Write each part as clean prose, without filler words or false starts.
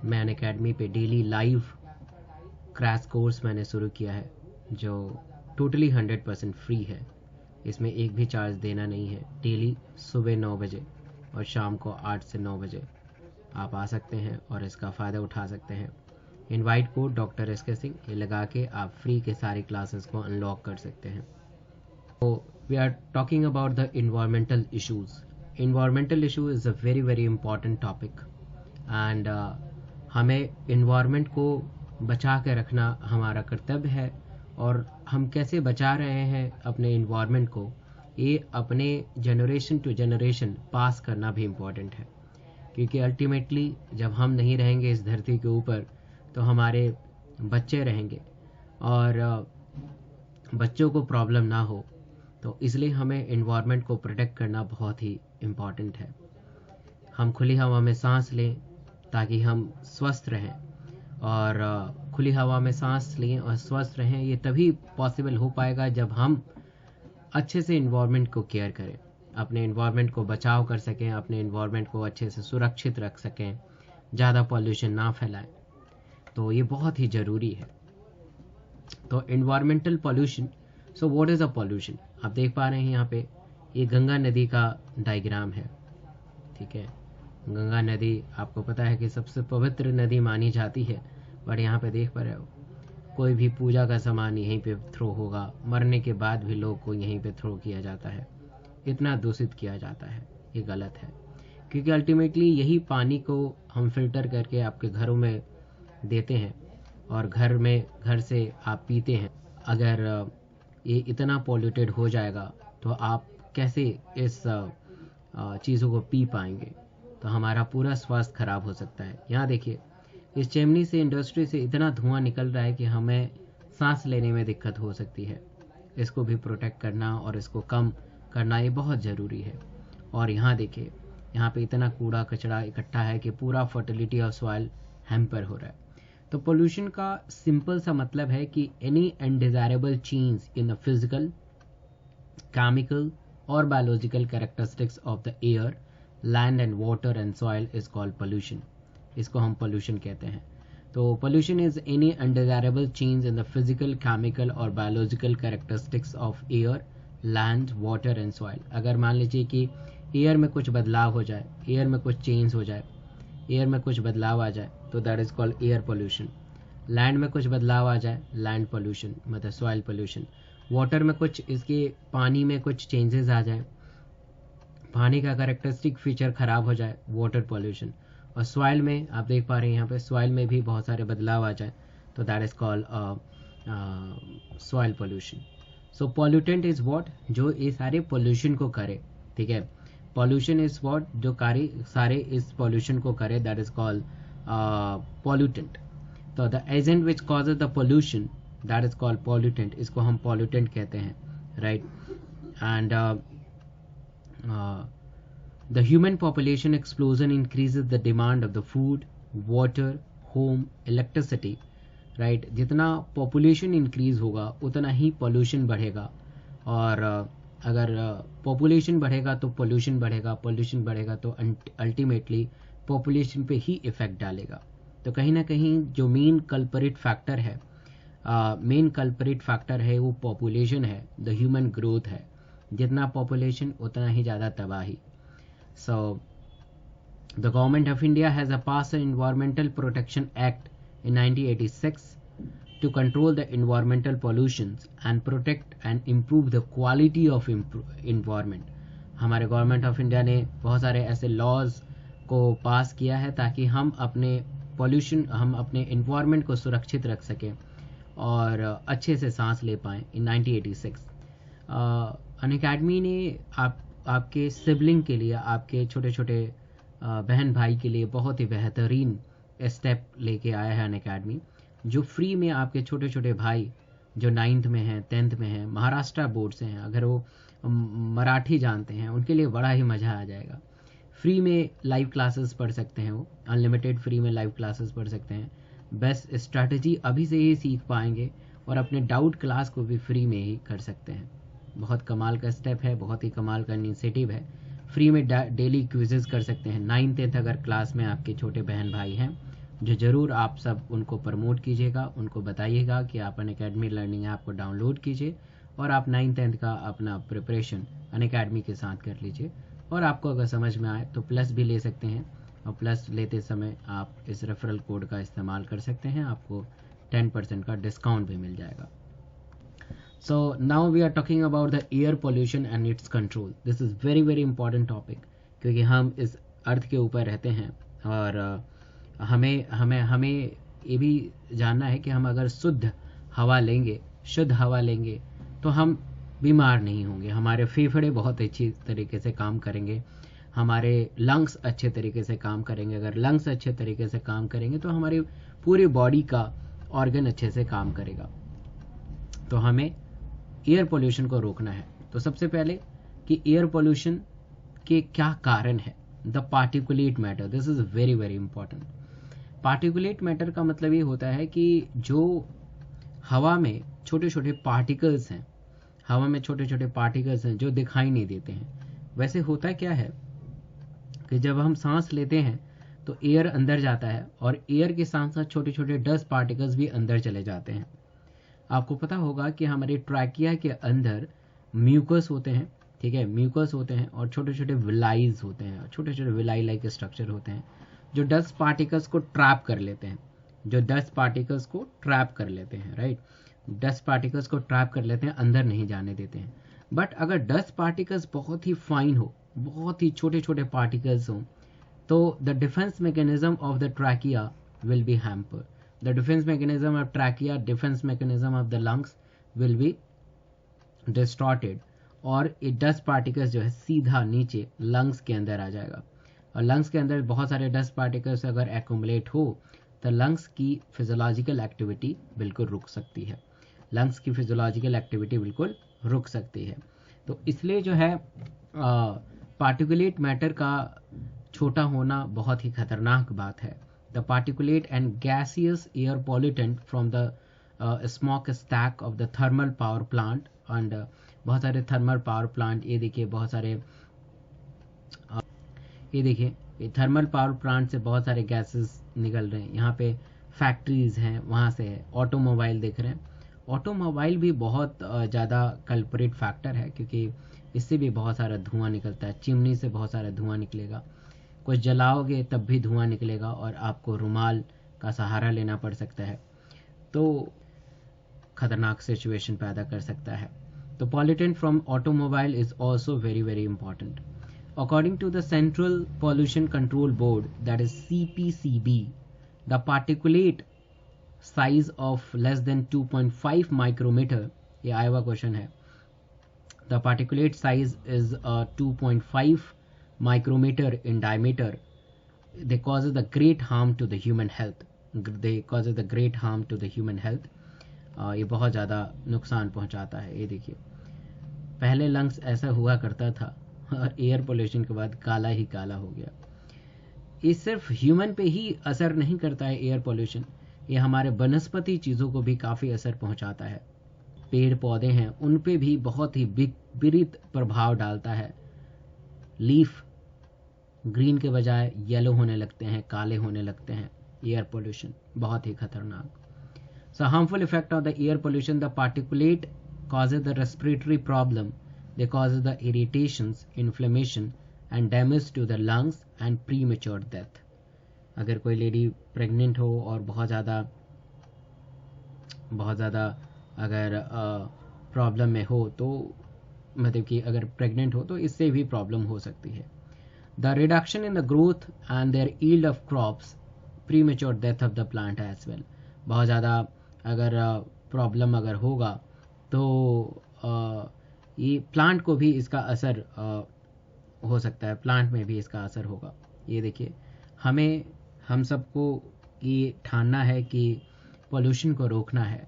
मैं अनअकैडमी पे daily live crash course मैंने शुरू किया है जो टोटली 100% फ्री है। इसमें एक भी चार्ज देना नहीं है। डेली सुबह 9 बजे और शाम को 8 से 9 बजे आप आ सकते हैं और इसका फ़ायदा उठा सकते हैं। इनवाइट कोड डॉक्टर एस के सिंह ये लगा के आप फ्री के सारी क्लासेस को अनलॉक कर सकते हैं। तो we are talking about the environmental issues. Environmental issue is a very very important topic and हमें इन्वायरमेंट को बचा के रखना हमारा कर्तव्य है। और हम कैसे बचा रहे हैं अपने इन्वायरमेंट को, ये अपने जनरेशन टू जनरेशन पास करना भी इम्पॉर्टेंट है। क्योंकि अल्टीमेटली जब हम नहीं रहेंगे इस धरती के ऊपर तो हमारे बच्चे रहेंगे और बच्चों को प्रॉब्लम ना हो, तो इसलिए हमें इन्वायरमेंट को प्रोटेक्ट करना बहुत ही इम्पॉर्टेंट है। हम खुली हवा में सांस लें ताकि हम स्वस्थ रहें, और खुली हवा में सांस लें और स्वस्थ रहें ये तभी पॉसिबल हो पाएगा जब हम अच्छे से इन्वायरमेंट को केयर करें, अपने इन्वायरमेंट को बचाव कर सकें, अपने इन्वायरमेंट को अच्छे से सुरक्षित रख सकें, ज़्यादा पॉल्यूशन ना फैलाएं। तो ये बहुत ही ज़रूरी है। तो environmental pollution, so what is a pollution? आप देख पा रहे हैं यहाँ पे ये गंगा नदी का डायग्राम है। ठीक है, गंगा नदी आपको पता है कि सबसे पवित्र नदी मानी जाती है, बट यहाँ पे देख पा रहे हो कोई भी पूजा का सामान यहीं पे थ्रो होगा, मरने के बाद भी लोग को यहीं पे थ्रो किया जाता है, इतना दूषित किया जाता है। ये गलत है, क्योंकि अल्टीमेटली यही पानी को हम फिल्टर करके आपके घरों में देते हैं और घर से आप पीते हैं। अगर ये इतना पॉल्यूटेड हो जाएगा तो आप कैसे इस चीज़ों को पी पाएंगे? तो हमारा पूरा स्वास्थ्य खराब हो सकता है। यहाँ देखिए, इस चिमनी से, इंडस्ट्री से इतना धुआं निकल रहा है कि हमें सांस लेने में दिक्कत हो सकती है। इसको भी प्रोटेक्ट करना और इसको कम करना ये बहुत ज़रूरी है। और यहाँ देखिए, यहाँ पे इतना कूड़ा कचरा इकट्ठा है कि पूरा फर्टिलिटी ऑफ सॉइल हैम्पर हो रहा है। तो पोल्यूशन का सिंपल सा मतलब है कि any undesirable change in the physical, chemical और biological characteristics of the air, land and water and soil is called pollution. इसको हम पोल्यूशन कहते हैं। तो pollution is any undesirable change in the physical, chemical और biological characteristics of air, land, water and soil. अगर मान लीजिए कि एयर में कुछ बदलाव हो जाए, एयर में कुछ चेंज हो जाए, एयर में कुछ बदलाव आ जाए तो that is called air pollution. Land में कुछ बदलाव आ जाए, लैंड पोल्यूशन मतलब सॉइल पोल्यूशन। वाटर में कुछ, इसके पानी में कुछ चेंजेस आ जाए, पानी का कैरेक्टरिस्टिक फीचर खराब हो जाए, वाटर पोल्यूशन। और सॉइल में आप देख पा रहे हैं यहाँ पे सॉइल में भी बहुत सारे बदलाव आ जाए तो that is called soil pollution. So pollutant is what, जो ये सारे पोल्यूशन को करे। ठीक है, पॉल्यूशन इज व्हाट, जो सारे इस पॉल्यूशन को करे, दैट इज कॉल्ड पॉल्यूटेंट। तो the agent which causes the pollution that is called pollutant, इसको हम पॉल्यूटेंट कहते हैं, right. And the human population explosion increases the demand of the food, water, home, electricity, right? जितना population increase होगा उतना ही pollution बढ़ेगा। और अगर population बढ़ेगा तो pollution बढ़ेगा, pollution बढ़ेगा तो ultimately population पे ही effect डालेगा। तो कहीं ना कहीं जो मेन कल्परेट फैक्टर है, वो पॉपुलेशन है, द ह्यूमन ग्रोथ है। जितना पॉपुलेशन उतना ही ज़्यादा तबाही। So, the Government of India has passed an Environmental Protection Act in 1986 to control the environmental pollutions and protect and improve the quality of environment. हमारे government of India ने बहुत सारे ऐसे लॉज को पास किया है ताकि हम अपने इन्वायरमेंट को सुरक्षित रख सकें और अच्छे से सांस ले पाएँ। इन 1986 अनअकैडमी ने आपके सिबलिंग के लिए, आपके छोटे छोटे बहन भाई के लिए बहुत ही बेहतरीन स्टेप लेके आया है अनअकैडमी, जो फ्री में आपके छोटे छोटे भाई जो 9th में हैं, 10th में हैं, महाराष्ट्र बोर्ड से हैं, अगर वो मराठी जानते हैं उनके लिए बड़ा ही मज़ा आ जाएगा। फ्री में लाइव क्लासेस पढ़ सकते हैं, वो अनलिमिटेड फ्री में लाइव क्लासेस पढ़ सकते हैं। बेस्ट स्ट्रैटेजी अभी से ही सीख पाएंगे और अपने डाउट क्लास को भी फ्री में ही कर सकते हैं। बहुत कमाल का स्टेप है, बहुत ही कमाल का इनिशिएटिव है। फ्री में डेली क्विजेस कर सकते हैं। 9th 10th अगर क्लास में आपके छोटे बहन भाई हैं जो ज़रूर आप सब उनको प्रमोट कीजिएगा, उनको बताइएगा कि आप अनअकैडमी लर्निंग ऐप को डाउनलोड कीजिए और आप 9th-10th का अपना प्रिपरेशन अनअकैडमी के साथ कर लीजिए। और आपको अगर समझ में आए तो प्लस भी ले सकते हैं, और प्लस लेते समय आप इस रेफरल कोड का इस्तेमाल कर सकते हैं, आपको 10% का डिस्काउंट भी मिल जाएगा। So now we are talking about the air pollution and its control. This is very very important topic, क्योंकि हम इस अर्थ के ऊपर रहते हैं और हमें हमें हमें ये भी जानना है कि हम अगर शुद्ध हवा लेंगे तो हम बीमार नहीं होंगे, हमारे फेफड़े बहुत अच्छी तरीके से काम करेंगे, हमारे लंग्स अच्छे तरीके से काम करेंगे। अगर लंग्स अच्छे तरीके से काम करेंगे तो हमारी पूरी बॉडी का ऑर्गन अच्छे से काम करेगा। तो हमें एयर पोल्यूशन को रोकना है। तो सबसे पहले कि एयर पोल्यूशन के क्या कारण है। The particulate matter, this is very very important. Particulate matter का मतलब ये होता है कि जो हवा में छोटे छोटे पार्टिकल्स हैं, हवा में छोटे छोटे पार्टिकल्स हैं जो दिखाई नहीं देते हैं। वैसे होता क्या है कि जब हम सांस लेते हैं तो एयर अंदर जाता है और एयर के साथ साथ छोटे छोटे डस्ट पार्टिकल्स भी अंदर चले जाते हैं। आपको पता होगा कि हमारे ट्रैकिया के अंदर म्यूकस होते हैं, ठीक है, म्यूकस होते हैं और छोटे छोटे विलाइज होते हैं, छोटे छोटे विलाई लाइक स्ट्रक्चर होते हैं जो डस्ट पार्टिकल्स को ट्रैप कर लेते हैं, जो डस्ट पार्टिकल्स को ट्रैप कर लेते हैं, राइट। डस्ट पार्टिकल्स को ट्रैप कर लेते हैं, अंदर नहीं जाने देते हैं। बट अगर डस्ट पार्टिकल्स बहुत ही फाइन हो, बहुत ही छोटे छोटे पार्टिकल्स हों, तो the defence mechanism of the trachea will be hampered. The defense mechanism of trachea, defense mechanism of the lungs will be distorted और ये डस्ट पार्टिकल्स जो है सीधा नीचे लंग्स के अंदर आ जाएगा। और लंग्स के अंदर बहुत सारे डस्ट पार्टिकल्स अगर एक्यूमुलेट हो तो लंग्स की फिजियोलॉजिकल एक्टिविटी बिल्कुल रुक सकती है, लंग्स की फिजियोलॉजिकल एक्टिविटी बिल्कुल रुक सकती है। तो इसलिए जो है पार्टिकुलेट मैटर का छोटा होना बहुत ही खतरनाक बात है। The particulate and gaseous air pollutant from the smokestack of the thermal power plant and बहुत सारे थर्मल पावर प्लांट, ये देखिए बहुत सारे ये देखिए ये थर्मल पावर प्लांट से बहुत सारे गैसेस निकल रहे हैं। यहाँ पे फैक्ट्रीज हैं, वहाँ से है। ऑटोमोबाइल देख रहे हैं, ऑटोमोबाइल भी बहुत ज़्यादा कल्परेट फैक्टर है क्योंकि इससे भी बहुत सारा धुआं निकलता है, चिमनी से बहुत सारा धुआं निकलेगा, कुछ जलाओगे तब भी धुआं निकलेगा और आपको रुमाल का सहारा लेना पड़ सकता है, तो खतरनाक सिचुएशन पैदा कर सकता है। तो pollutant from automobile is also very very important. According to the central pollution control board, that is CPCB, the particulate size of less than 2.5 micrometer, ये आया हुआ क्वेश्चन है, the particulate size is 2.5 micrometer in diameter, they causes the great harm to the human health, they causes the great harm to the human health। ये बहुत ज़्यादा नुकसान पहुंचाता है। ये देखिए पहले लंग्स ऐसा हुआ करता था और एयर पोल्यूशन के बाद काला ही काला हो गया। ये सिर्फ ह्यूमन पे ही असर नहीं करता है एयर पोल्यूशन, ये हमारे वनस्पति चीज़ों को भी काफ़ी असर पहुंचाता है। पेड़ पौधे हैं उन पे भी बहुत ही विपरीत प्रभाव डालता है। लीफ ग्रीन के बजाय येलो होने लगते हैं, काले होने लगते हैं। एयर पोल्यूशन बहुत ही खतरनाक। So harmful effect of the air pollution, the particulate causes the respiratory problem, they causes the irritations, inflammation and damage to the lungs and premature death। अगर कोई लेडी प्रेग्नेंट हो और बहुत ज़्यादा अगर प्रॉब्लम में हो, तो मतलब कि अगर प्रेग्नेंट हो तो इससे भी प्रॉब्लम हो सकती है। The reduction in the growth and their yield of crops, premature death of the plant as well. बहुत ज़्यादा अगर प्रॉब्लम अगर होगा तो ये प्लांट को भी इसका असर हो सकता है, प्लांट में भी इसका असर होगा। ये देखिए हम सबको ये ठानना है कि पोल्यूशन को रोकना है।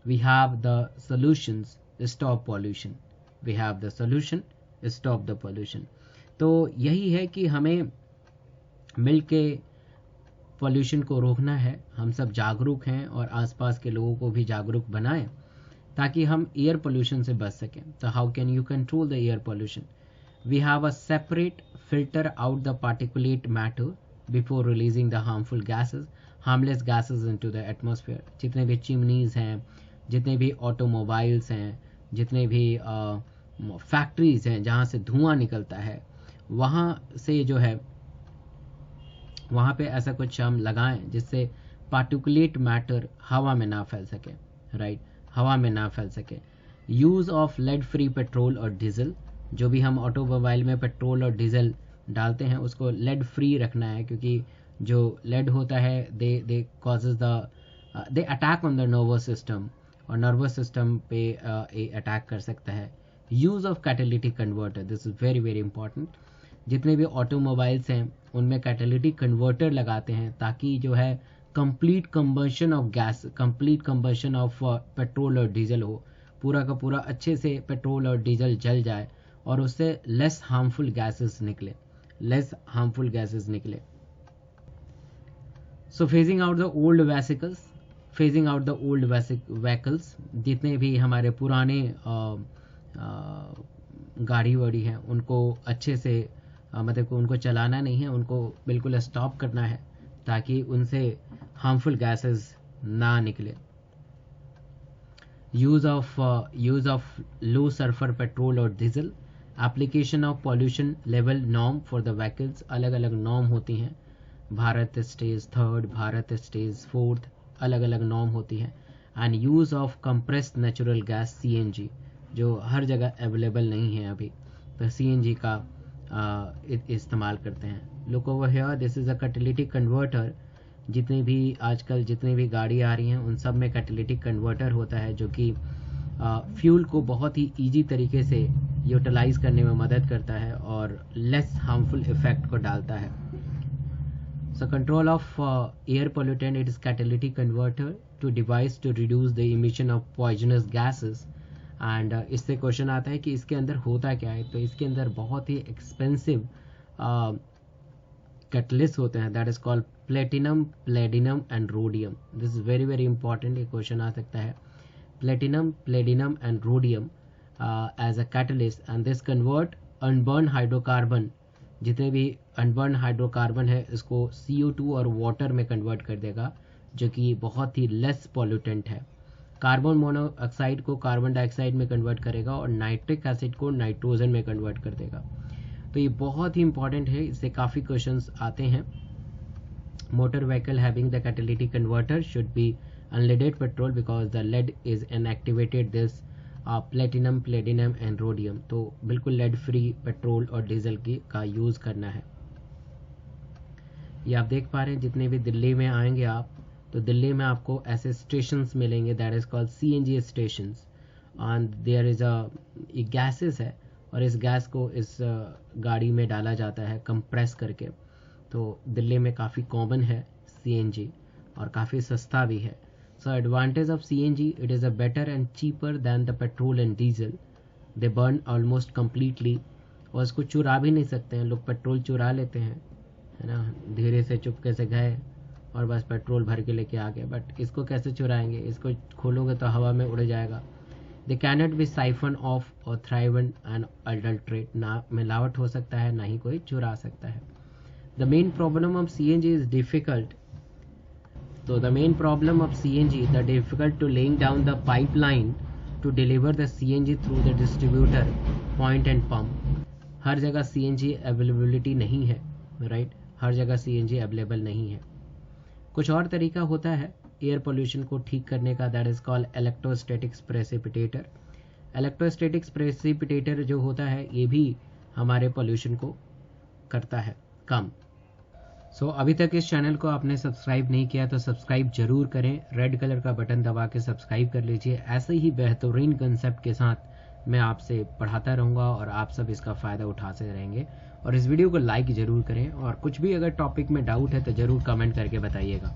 We have the solutions, stop pollution, we have the solution, stop the pollution. तो यही है कि हमें मिलके पॉल्यूशन को रोकना है। हम सब जागरूक हैं और आसपास के लोगों को भी जागरूक बनाएं ताकि हम एयर पोल्यूशन से बच सकें। तो how can you control the air pollution? We have a separate filter out the particulate matter before releasing the harmful gases. Harmless gases into the atmosphere. जितने भी चिमनीज हैं, जितने भी ऑटोमोबाइल्स हैं, जितने भी फैक्ट्रीज हैं जहाँ से धुआं निकलता है, वहाँ से जो है वहाँ पे ऐसा कुछ हम लगाएं जिससे पार्टिकुलेट मैटर हवा में ना फैल सके, राइट, हवा में ना फैल सके। Use of lead free petrol और डीजल, जो भी हम ऑटोमोबाइल में पेट्रोल और डीजल डालते हैं उसको लेड फ्री रखना है, क्योंकि जो लेड होता है they causes the attack on the nervous system, और नर्वस सिस्टम पे अटैक कर सकता है। Use of catalytic converter, this is very very important. जितने भी ऑटोमोबाइल्स हैं उनमें कैटालिटिक कन्वर्टर लगाते हैं ताकि जो है complete combustion of gas, complete combustion of petrol और डीजल हो, पूरा का पूरा अच्छे से पेट्रोल और डीजल जल जाए और उससे लेस हार्मफुल गैसेस निकले, लेस हार्मफुल गैसेस निकले। So phasing out the old vesicles, phasing out the old vehicles, जितने भी हमारे पुराने गाड़ी वाड़ी हैं उनको अच्छे से मतलब कि उनको चलाना नहीं है, उनको बिल्कुल स्टॉप करना है ताकि उनसे हार्मफुल गैसेस ना निकले। Use of low sulphur petrol और diesel, application of pollution level norm for the vehicles, अलग अलग नॉर्म होती हैं, भारत स्टेज 3, भारत स्टेज 4, अलग अलग नॉर्म होती हैं। And use of compressed natural gas CNG, जो हर जगह अवेलेबल नहीं है अभी, तो CNG का इस्तेमाल करते हैं। Look over here, this is a catalytic converter. जितनी भी आजकल जितनी भी गाड़ी आ रही हैं उन सब में कैटालिटिक कन्वर्टर होता है, जो कि फ्यूल को बहुत ही ईजी तरीके से यूटिलाइज करने में मदद करता है और लेस हार्मफुल इफेक्ट को डालता है। So control of air pollutant, it is catalytic converter to device to reduce the emission of poisonous gases. And इससे क्वेश्चन आता है कि इसके अंदर होता क्या है, तो इसके अंदर बहुत ही एक्सपेंसिव कैटलिस्ट होते हैं, that is called platinum, palladium and rhodium. This is very very important, ये क्वेश्चन आ सकता है। Platinum, palladium and rhodium as a catalyst, and this convert unburn hydrocarbon, जितने भी अनबर्न हाइड्रोकार्बन है इसको CO2 और वाटर में कन्वर्ट कर देगा, जो कि बहुत ही लेस पॉल्यूटेंट है। कार्बन मोनोऑक्साइड को कार्बन डाइऑक्साइड में कन्वर्ट करेगा और नाइट्रिक एसिड को नाइट्रोजन में कन्वर्ट कर देगा। तो ये बहुत ही इंपॉर्टेंट है, इससे काफ़ी क्वेश्चंस आते हैं। Motor vehicle having the catalytic converter should be unleaded petrol because the lead is inactivated this platinum, palladium and rhodium. तो बिल्कुल लेड फ्री पेट्रोल और डीजल की का यूज़ करना है। ये आप देख पा रहे हैं, जितने भी दिल्ली में आएंगे आप, तो दिल्ली में आपको ऐसे स्टेशंस मिलेंगे, that is called CNG stations, and there is एक गैसेस है और इस गैस को इस गाड़ी में डाला जाता है कंप्रेस करके। तो दिल्ली में काफ़ी कॉमन है CNG और काफ़ी सस्ता भी है। So advantage of CNG, it is a better and cheaper than the petrol and diesel. They burn almost completely, और इसको चुरा भी नहीं सकते हैं लोग, पेट्रोल चुरा लेते हैं, है ना, धीरे से चुपके से गए और बस पेट्रोल भर के लेके आ गए, बट इसको कैसे चुराएंगे, इसको खोलोगे तो हवा में उड़ जाएगा। दे कैनट बी साइफन ऑफ और थ्राइव एंड अडल्ट्रेट, ना मिलावट हो सकता है ना ही कोई चुरा सकता है। The main problem of CNG is difficult, तो the main problem of CNG, the difficult to laying down the pipeline to deliver the CNG through the distributor point and pump. हर जगह CNG अवेलेबिलिटी नहीं है, right, हर जगह CNG available नहीं है। कुछ और तरीका होता है एयर पोल्यूशन को ठीक करने का, that is called electrostatics precipitator. Electrostatics precipitator जो होता है ये भी हमारे पोल्यूशन को करता है कम। सो अभी तक इस चैनल को आपने सब्सक्राइब नहीं किया तो सब्सक्राइब जरूर करें, रेड कलर का बटन दबा के सब्सक्राइब कर लीजिए। ऐसे ही बेहतरीन कंसेप्ट के साथ मैं आपसे पढ़ाता रहूँगा और आप सब इसका फ़ायदा उठाते रहेंगे। और इस वीडियो को लाइक ज़रूर करें, और कुछ भी अगर टॉपिक में डाउट है तो ज़रूर कमेंट करके बताइएगा।